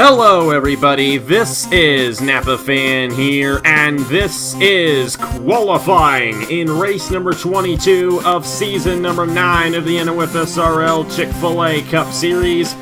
Hello everybody, this is Napa Fan here, and this is qualifying in race number 22 of season number 9 of the NOFSRL Chick-fil-A Cup Series.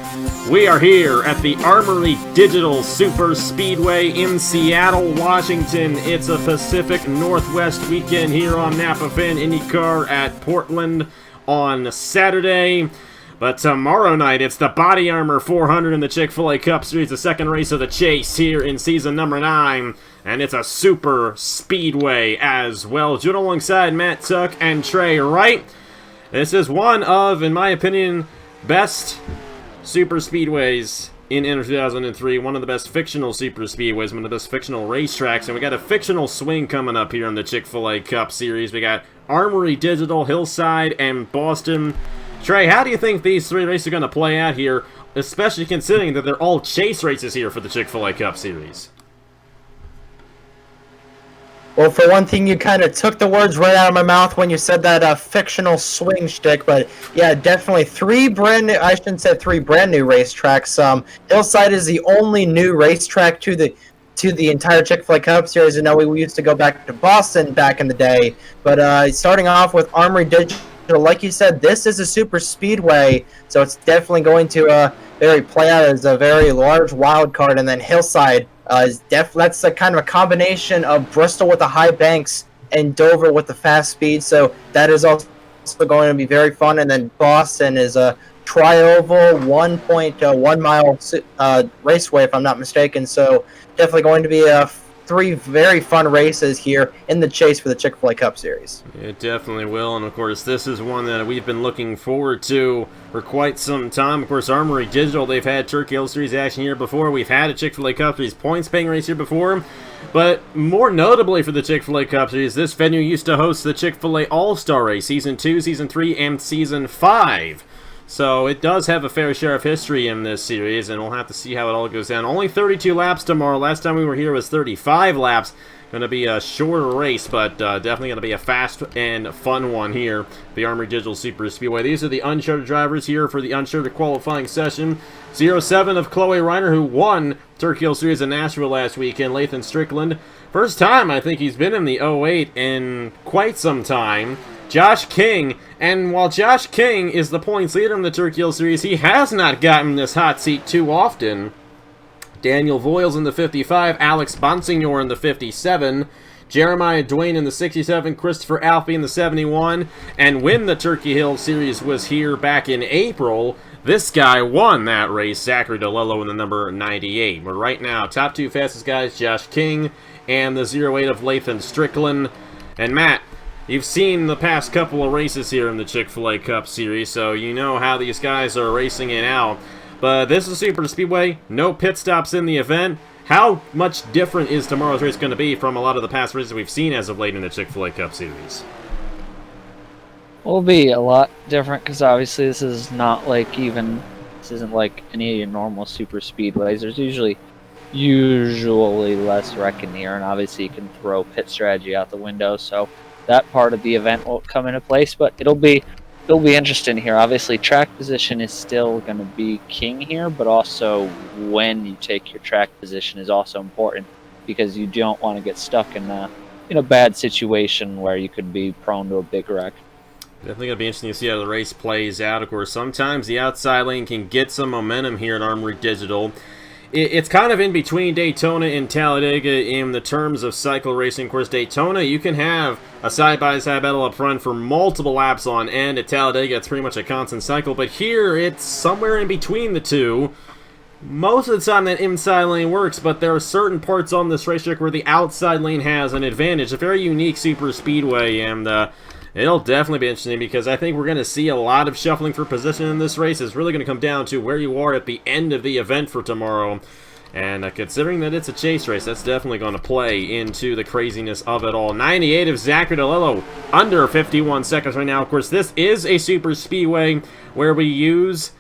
We are here at the Armory Digital SuperSpeedway in Seattle, Washington. It's a Pacific Northwest weekend here on Napa Fan IndyCar at Portland on Saturday. But tomorrow night, it's the BodyArmor 400 in the Chick-fil-A Cup Series, the second race of the chase here in season number 9. And it's a super speedway as well. Join alongside Matt Tuck and Trey Wright. This is one of, in my opinion, best super speedways in 2003. One of the best fictional super speedways, one of the best fictional racetracks. And we got a fictional swing coming up here in the Chick-fil-A Cup Series. We got Armory Digital, Hillside, and Boston. Trey, how do you think these three races are going to play out here, especially considering that they're all chase races here for the Chick-fil-A Cup Series? Well, for one thing, you kind of took the words right out of my mouth when you said that fictional swing shtick, but yeah, definitely three brand new, I shouldn't say three brand new racetracks. Hillside is the only new racetrack to the entire Chick-fil-A Cup Series. I know we used to go back to Boston back in the day, but starting off with Armory Digital, like you said, this is a super speedway, so it's definitely going to play out as a very large wild card. And then Hillside that's a kind of a combination of Bristol with the high banks and Dover with the fast speed, so that is also going to be very fun. And then Boston is a tri-oval 1.1 mile raceway, if I'm not mistaken, so definitely going to be three very fun races here in the chase for the Chick-fil-A Cup Series. It definitely will, and of course this is one that we've been looking forward to for quite some time. Of course, Armory Digital, they've had Turkey Hill Series action here before. We've had a Chick-fil-A Cup Series points-paying race here before. But more notably for the Chick-fil-A Cup Series, this venue used to host the Chick-fil-A All-Star Race, Season 2, Season 3, and Season 5. So it does have a fair share of history in this series, and we'll have to see how it all goes down. Only 32 laps tomorrow. Last time we were here was 35 laps. Going to be a shorter race, but definitely going to be a fast and fun one here. The Armory Digital Super Speedway. These are the uncharted drivers here for the uncharted qualifying session. 07 of Chloe Reiner, who won Turkey Hill Series in Nashville last weekend. Lathan Strickland. First time I think he's been in the 08 in quite some time. Josh King, and while Josh King is the points leader in the Turkey Hill Series, he has not gotten this hot seat too often. Daniel Voyles in the 55, Alex Bonsignore in the 57, Jeremiah Dwayne in the 67, Christopher Alfveby in the 71, and when the Turkey Hill Series was here back in April, this guy won that race, Zachary DiLello in the number 98. But right now, top two fastest guys, Josh King and the 08 of Lathan Strickland. And Matt, you've seen the past couple of races here in the Chick-fil-A Cup Series, so you know how these guys are racing it out. But this is a super speedway, no pit stops in the event. How much different is tomorrow's race going to be from a lot of the past races we've seen as of late in the Chick-fil-A Cup Series? Will be a lot different because obviously this isn't like any of your normal super speedways. There's usually less wrecking here, and obviously you can throw pit strategy out the window, so that part of the event won't come into place, but it'll be interesting here. Obviously, track position is still going to be king here, but also when you take your track position is also important because you don't want to get stuck in a bad situation where you could be prone to a big wreck. Definitely going to be interesting to see how the race plays out. Of course, sometimes the outside lane can get some momentum here at Armory Digital. It's kind of in between Daytona and Talladega in the terms of cycle racing. Of course, Daytona, you can have a side-by-side battle up front for multiple laps on end. At Talladega, it's pretty much a constant cycle. But here, it's somewhere in between the two. Most of the time, that inside lane works, but there are certain parts on this racetrack where the outside lane has an advantage. A very unique super speedway, and it'll definitely be interesting because I think we're going to see a lot of shuffling for position in this race. It's really going to come down to where you are at the end of the event for tomorrow. And considering that it's a chase race, that's definitely going to play into the craziness of it all. 98 of Zachary DiLello, under 51 seconds right now. Of course, this is a super speedway where we use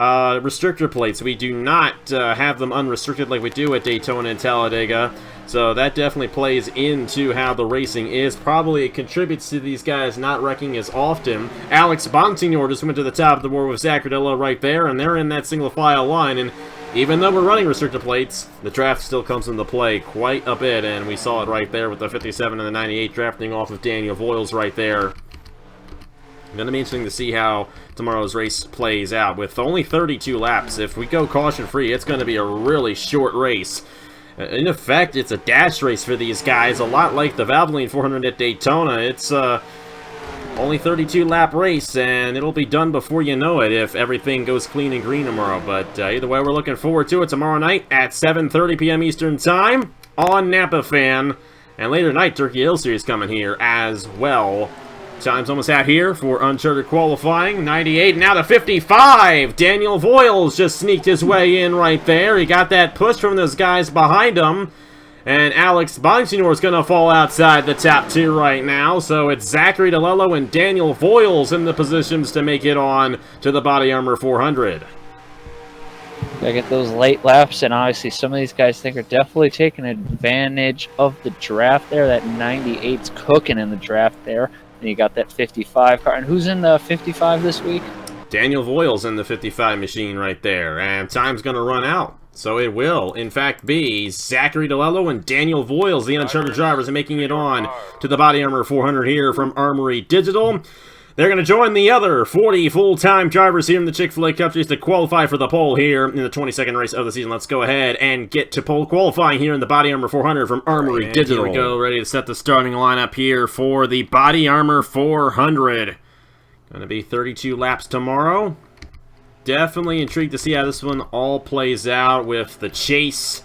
restrictor plates. We do not have them unrestricted like we do at Daytona and Talladega. So that definitely plays into how the racing is. Probably contributes to these guys not wrecking as often. Alex Bonsignore just went to the top of the board with Zachary DiLello right there, and they're in that single file line. And even though we're running restrictor plates, the draft still comes into play quite a bit, and we saw it right there with the 57 and the 98 drafting off of Daniel Voyles right there. Going to be interesting to see how tomorrow's race plays out. With only 32 laps, if we go caution-free, it's going to be a really short race. In effect, it's a dash race for these guys, a lot like the Valvoline 400 at Daytona. It's only 32-lap race, and it'll be done before you know it if everything goes clean and green tomorrow. But either way, we're looking forward to it tomorrow night at 7:30 p.m. Eastern Time on Napa Fan. And later tonight, Turkey Hill Series coming here as well. Time's almost out here for uncharted qualifying. 98, now to 55. Daniel Voyles just sneaked his way in right there. He got that push from those guys behind him. And Alex Bonsignore is going to fall outside the top two right now. So it's Zachary DiLello and Daniel Voyles in the positions to make it on to the BodyArmor 400. Gotta get those late laps, and obviously some of these guys think are definitely taking advantage of the draft there. That 98's cooking in the draft there. And you got that 55 car. And who's in the 55 this week? Daniel Voyles in the 55 machine right there. And time's going to run out. So it will, in fact, be Zachary DiLello and Daniel Voyles, the uncharted drivers, making it on to the BodyArmor 400 here from Armory Digital. They're going to join the other 40 full-time drivers here in the Chick-fil-A Cup Series to qualify for the pole here in the 22nd race of the season. Let's go ahead and get to pole qualifying here in the BodyArmor 400 from Armory Digital. Here we go, ready to set the starting lineup here for the BodyArmor 400. Going to be 32 laps tomorrow. Definitely intrigued to see how this one all plays out with the chase.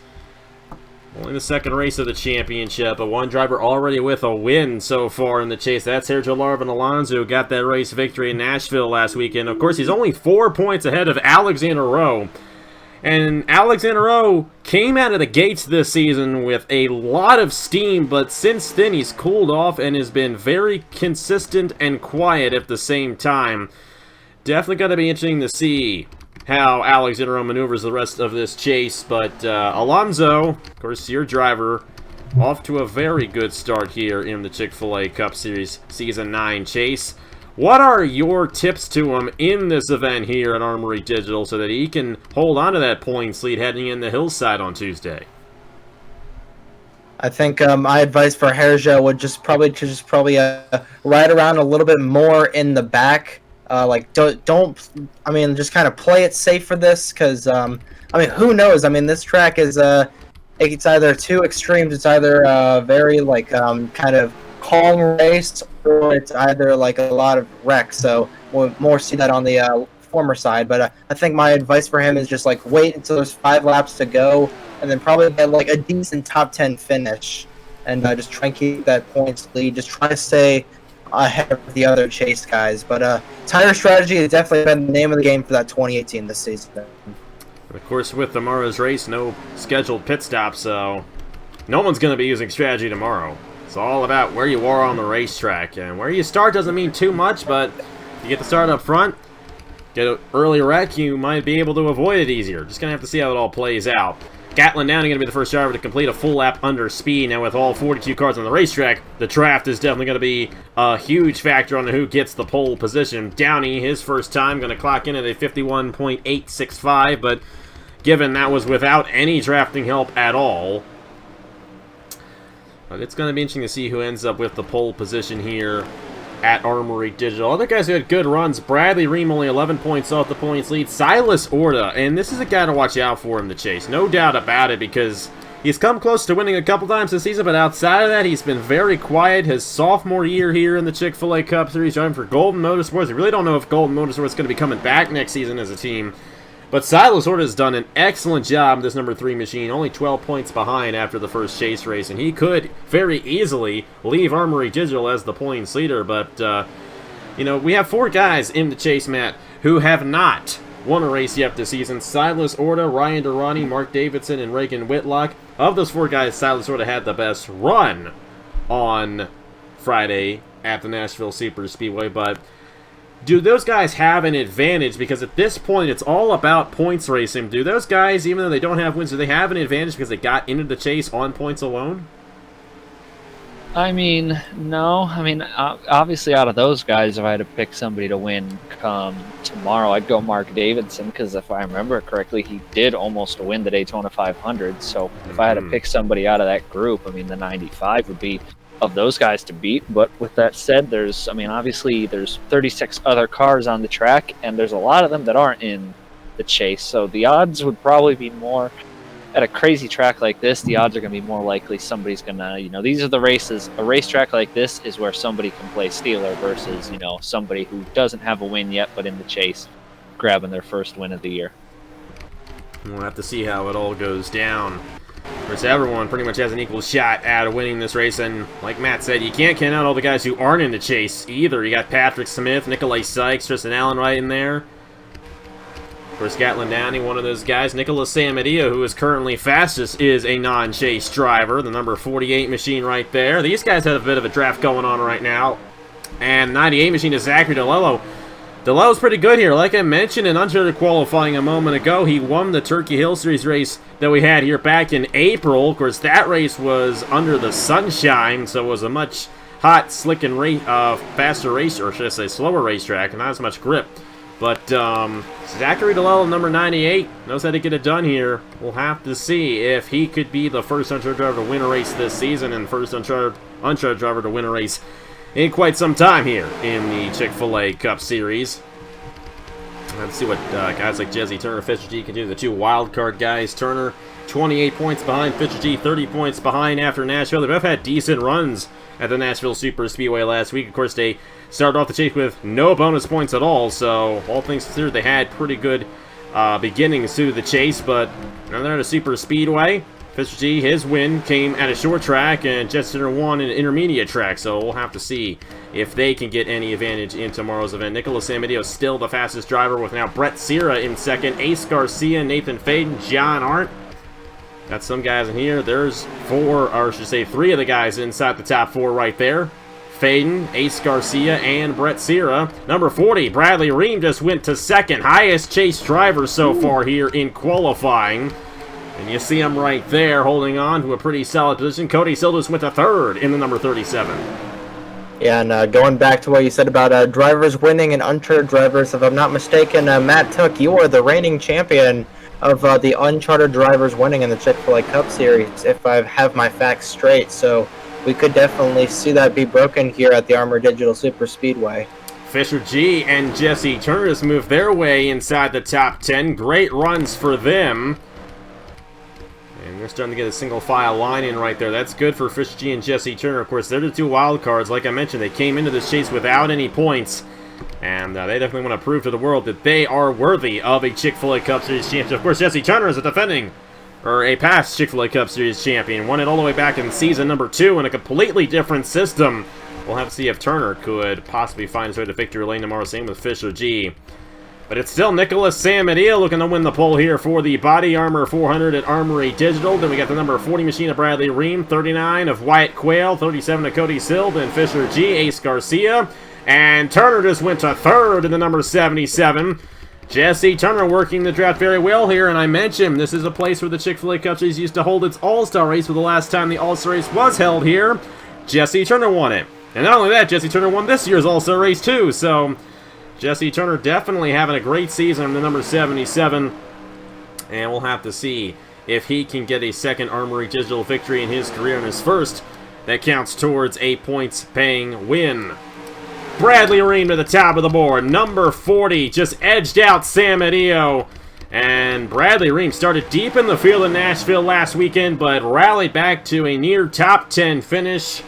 Only the second race of the championship, but one driver already with a win so far in the chase. That's Sergio Larvin Alonso, who got that race victory in Nashville last weekend. Of course, he's only 4 points ahead of Alexander Rowe. And Alexander Rowe came out of the gates this season with a lot of steam, but since then he's cooled off and has been very consistent and quiet at the same time. Definitely going to be interesting to see how Alexander Rowe maneuvers the rest of this chase, but Alonso, of course, your driver, off to a very good start here in the Chick-fil-A Cup Series Season 9 chase. What are your tips to him in this event here at Armory Digital so that he can hold on to that points lead heading in the hillside on Tuesday? I think my advice for Herja would just probably ride around a little bit more in the back. Just kind of play it safe for this, because who knows? I mean, this track is it's either two extremes. It's either very kind of calm race, or it's either like a lot of wrecks. So we'll more see that on the former side. But I think my advice for him is just wait until there's 5 laps to go, and then probably get a decent top 10 finish, and just try and keep that points lead. Just try to stay ahead of the other chase guys. But tire strategy has definitely been the name of the game for that 2018 this season. Of course, with tomorrow's race, no scheduled pit stop, so no one's going to be using strategy tomorrow. It's all about where you are on the racetrack, and where you start doesn't mean too much, but if you get to start up front, get an early wreck, you might be able to avoid it easier. Just going to have to see how it all plays out. Gatlin Downing going to be the first driver to complete a full lap under speed. Now, with all 42 cars on the racetrack, the draft is definitely going to be a huge factor on who gets the pole position. Downey, his first time, going to clock in at a 51.865, but given that was without any drafting help at all. But it's going to be interesting to see who ends up with the pole position here at Armory Digital. Other guys who had good runs, Bradley Ream only 11 points off the points lead. Silas Orta, and this is a guy to watch out for in the chase. No doubt about it, because he's come close to winning a couple times this season, but outside of that, he's been very quiet. His sophomore year here in the Chick-fil-A Cup Series, driving for Golden Motorsports. We really don't know if Golden Motorsports is going to be coming back next season as a team. But Silas Orta has done an excellent job in this number 3 machine, only 12 points behind after the first chase race, and he could very easily leave Armory Digital as the points leader. But, we have 4 guys in the chase, Matt, who have not won a race yet this season. Silas Orta, Ryan Durrani, Mark Davidson, and Reagan Whitlock. Of those 4 guys, Silas Orta had the best run on Friday at the Nashville Superspeedway, but do those guys have an advantage? Because at this point, it's all about points racing. Do those guys, even though they don't have wins, do they have an advantage because they got into the chase on points alone? I mean, no. I mean, obviously, out of those guys, if I had to pick somebody to win come tomorrow, I'd go Mark Davidson, because if I remember correctly, he did almost win the Daytona 500. So if I had to pick somebody out of that group, I mean, the 95 would be of those guys to beat. But with that said, obviously, there's 36 other cars on the track, and there's a lot of them that aren't in the chase. So the odds would probably be more. At a crazy track like this, the odds are going to be more likely somebody's going to, these are the races. A racetrack like this is where somebody can play Steeler versus, somebody who doesn't have a win yet but in the chase, grabbing their first win of the year. We'll have to see how it all goes down. Of course, everyone pretty much has an equal shot at winning this race, and like Matt said, you can't count out all the guys who aren't in the chase either. You got Patrick Smith, Nikolai Sykes, Tristan Allen right in there. Of course, Gatlin Downey, one of those guys. Nicholas Samadia, who is currently fastest, is a non-chase driver. The number 48 machine right there. These guys have a bit of a draft going on right now. And 98 machine is Zachary DiLello. DiLello's pretty good here. Like I mentioned in uncharted qualifying a moment ago, he won the Turkey Hill Series race that we had here back in April. Of course, that race was under the sunshine, so it was a much hot, slick, and faster race, or should I say slower racetrack, and not as much grip. But Zachary DiLello, number 98, knows how to get it done here. We'll have to see if he could be the first uncharted driver to win a race this season and first uncharted driver to win a race in quite some time here in the Chick-fil-A Cup Series. Let's see what guys like Jesse Turner, Fisher G can do. The two wildcard guys. Turner, 28 points behind. Fisher G, 30 points behind after Nashville. They both had decent runs at the Nashville Superspeedway last week. Of course, they started off the chase with no bonus points at all, so all things considered, they had pretty good beginnings to the chase, but now they're at a Superspeedway. Fisher G, his win came at a short track, and Jesse Turner won an intermediate track, so we'll have to see if they can get any advantage in tomorrow's event. Nicholas Samadio still the fastest driver, with now Brett Sierra in second, Ace Garcia, Nathan Faden, John Arndt. Got some guys in here. There's three of the guys inside the top four right there. Faden, Ace Garcia, and Brett Sierra. Number 40, Bradley Ream just went to second. Highest chase driver so far here in qualifying. And you see him right there holding on to a pretty solid position. Cody Silvers went to third in the number 37. Yeah, and going back to what you said about drivers winning and uncharted drivers, if I'm not mistaken, Matt Took, you are the reigning champion of the uncharted drivers winning in the Chick-fil-A Cup Series, if I have my facts straight. So we could definitely see that be broken here at the Armory Digital Superspeedway. Fisher G and Jesse Turner just moved their way inside the top 10. Great runs for them. And they're starting to get a single file line in right there. That's good for Fisher G and Jesse Turner. Of course, they're the two wild cards. Like I mentioned, they came into this chase without any points. And they definitely want to prove to the world that they are worthy of a Chick-fil-A Cup Series championship. Of course, Jesse Turner is a past Chick-fil-A Cup Series champion. Won it all the way back in season number 2 in a completely different system. We'll have to see if Turner could possibly find his way to victory lane tomorrow. Same with Fisher G. But it's still Nicholas Samadia looking to win the pole here for the BodyArmor 400 at Armory Digital. Then we got the number 40 machine of Bradley Ream, 39 of Wyatt Quayle, 37 of Cody Sill, then Fisher G, Ace Garcia. And Turner just went to third in the number 77. Jesse Turner working the draft very well here, and I mentioned this is a place where the Chick-fil-A Cup Series used to hold its All-Star race, for the last time the All-Star race was held here, Jesse Turner won it. And not only that, Jesse Turner won this year's All-Star race too, so Jesse Turner definitely having a great season in the number 77, and we'll have to see if he can get a second Armory Digital victory in his career, and his first that counts towards a points-paying win. Bradley Ream to the top of the board. Number 40 just edged out Samadio. And Bradley Ream started deep in the field in Nashville last weekend, but rallied back to a near top 10 finish.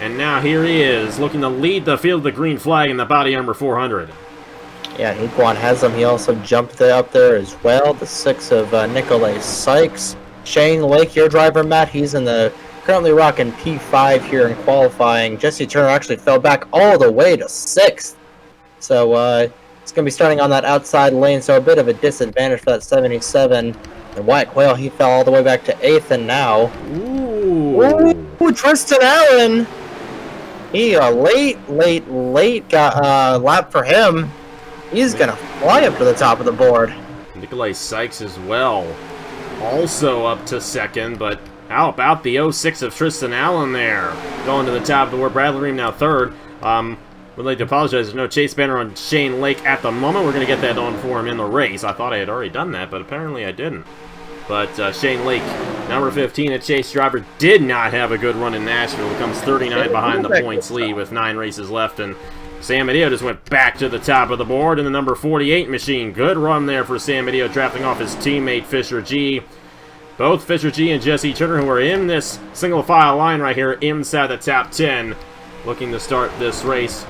And now here he is, looking to lead the field of the green flag in the BodyArmor 400. Yeah, Hequan has him. He also jumped up there as well. The 6 of Nikolai Sykes. Shane Lake, your driver, Matt, he's in the currently rocking P5 here in qualifying. Jesse Turner actually fell back all the way to 6th. So it's going to be starting on that outside lane, so a bit of a disadvantage for that 77. And Wyatt Quayle, he fell all the way back to 8th, and now... Ooh, Tristan Allen! He late got lap for him. He's going to fly up to the top of the board. Nikolai Sykes as well. Also up to second, but How about the 06 of Tristan Allen there? Going to the top of the board. Bradley Ream now third. Would like to apologize. There's no chase banner on Shane Lake at the moment. We're going to get that on for him in the race. I thought I had already done that, but apparently I didn't. But Shane Lake, number 15, a chase driver, did not have a good run in Nashville. Comes 39 behind the points lead with 9 races left. And Sam Medeo just went back to the top of the board in the number 48 machine. Good run there for Sam Medeo, drafting off his teammate Fisher G. Both Fisher G and Jesse Turner, who are in this single file line right here inside the top 10, looking to start this race.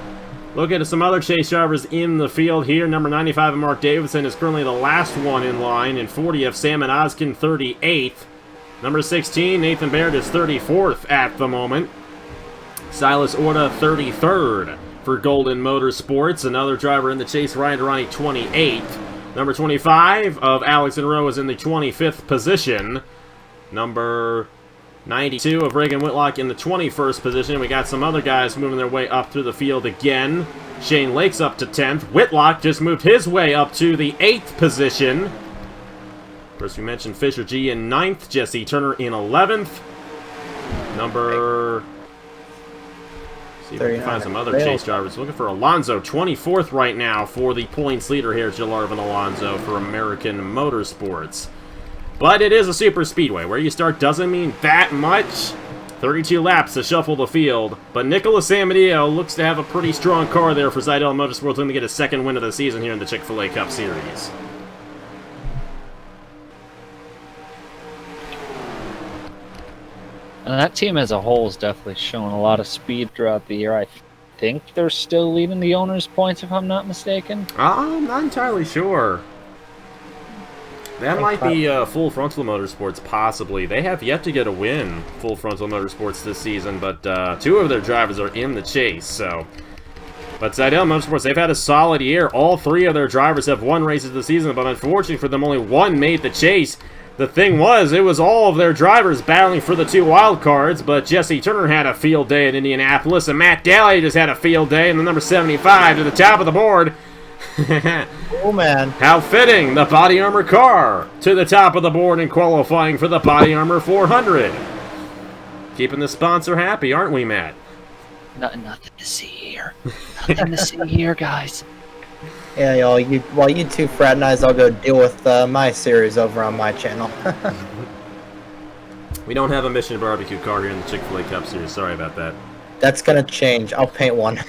Look at some other chase drivers in the field here. Number 95 of Mark Davidson is currently the last one in line, and 40 of Salmon Oskin, 38th. Number 16, Nathan Baird, is 34th at the moment. Silas Orta, 33rd for Golden Motorsports. Another driver in the chase, Ryan Durrani, 28th. Number 25 of Alex and Rowe is in the 25th position. Number 92 of Reagan Whitlock in the 21st position. We got some other guys moving their way up through the field again. Shane Lake's up to 10th. Whitlock just moved his way up to the 8th position. First, we mentioned Fisher G in 9th. Jesse Turner in 11th. Number... See if we can find some other chase drivers. Looking for Alonso, 24th right now for the points leader here, Jalarvin Alonso for American Motorsports. But it is a super speedway. Where you start doesn't mean that much. 32 laps to shuffle the field. But Nicholas Amadeo looks to have a pretty strong car there for Zidell Motorsports, looking to get a second win of the season here in the Chick-fil-A Cup Series. And that team as a whole is definitely showing a lot of speed throughout the year. I think they're still leading the owners' points, if I'm not mistaken. I'm not entirely sure. That might be Full Frontal Motorsports, possibly. They have yet to get a win, Full Frontal Motorsports, this season, but 2 of their drivers are in the chase, so... But Zidell Motorsports, they've had a solid year. All 3 of their drivers have won races this season, but unfortunately for them, only 1 made the chase. The thing was, it was all of their drivers battling for the 2 wild cards, but Jesse Turner had a field day at Indianapolis, and Matt Daly just had a field day, and the number 75 to the top of the board. Oh, man. How fitting, the Body Armor car to the top of the board and qualifying for the Body Armor 400. Keeping the sponsor happy, aren't we, Matt? Nothing to see here. Nothing to see here, guys. Yeah, y'all, while you 2 fraternize, I'll go deal with my series over on my channel. We don't have a Mission Barbecue car here in the Chick-fil-A Cup Series. Sorry about that. That's going to change. I'll paint one.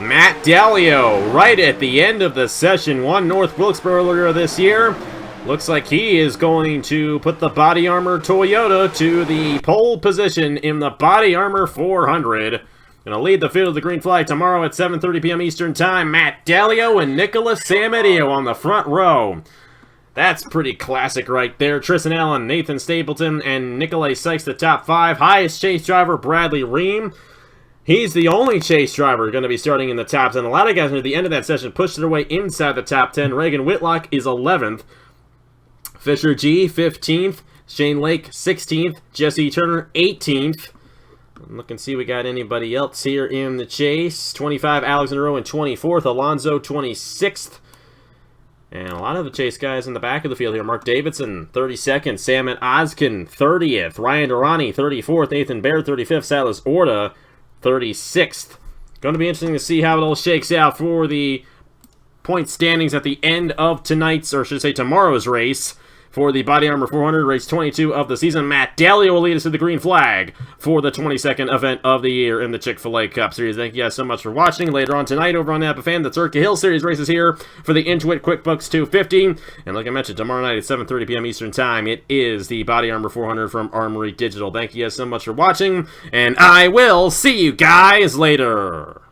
Matt Dalio, right at the end of the session, won North Wilkesboro earlier this year. Looks like he is going to put the Body Armor Toyota to the pole position in the Body Armor 400. Going to lead the field of the green flag tomorrow at 7:30 p.m. Eastern Time. Matt Dalio and Nicholas Samadio on the front row. That's pretty classic right there. Tristan Allen, Nathan Stapleton, and Nikolai Sykes, the top 5. Highest chase driver, Bradley Ream. He's the only chase driver going to be starting in the top 10. A lot of guys near the end of that session pushed their way inside the top 10. Reagan Whitlock is 11th. Fisher G, 15th. Shane Lake, 16th. Jesse Turner, 18th. Look and see we got anybody else here in the chase. 25, Alex and Rowe in 24th. Alonzo, 26th. And a lot of the chase guys in the back of the field here. Mark Davidson, 32nd. Salmon Oskin, 30th. Ryan Durrani, 34th. Nathan Baird, 35th. Silas Orta, 36th. Going to be interesting to see how it all shakes out for the point standings at the end of tonight's, or should I say tomorrow's race. For the Body Armor 400, race 22 of the season, Matt Dalio will lead us to the green flag for the 22nd event of the year in the Chick-fil-A Cup Series. Thank you guys so much for watching. Later on tonight over on NapaFan, the Turkey Hill Series races here for the Intuit QuickBooks 250. And like I mentioned, tomorrow night at 7:30 p.m. Eastern Time, it is the Body Armor 400 from Armory Digital. Thank you guys so much for watching, and I will see you guys later.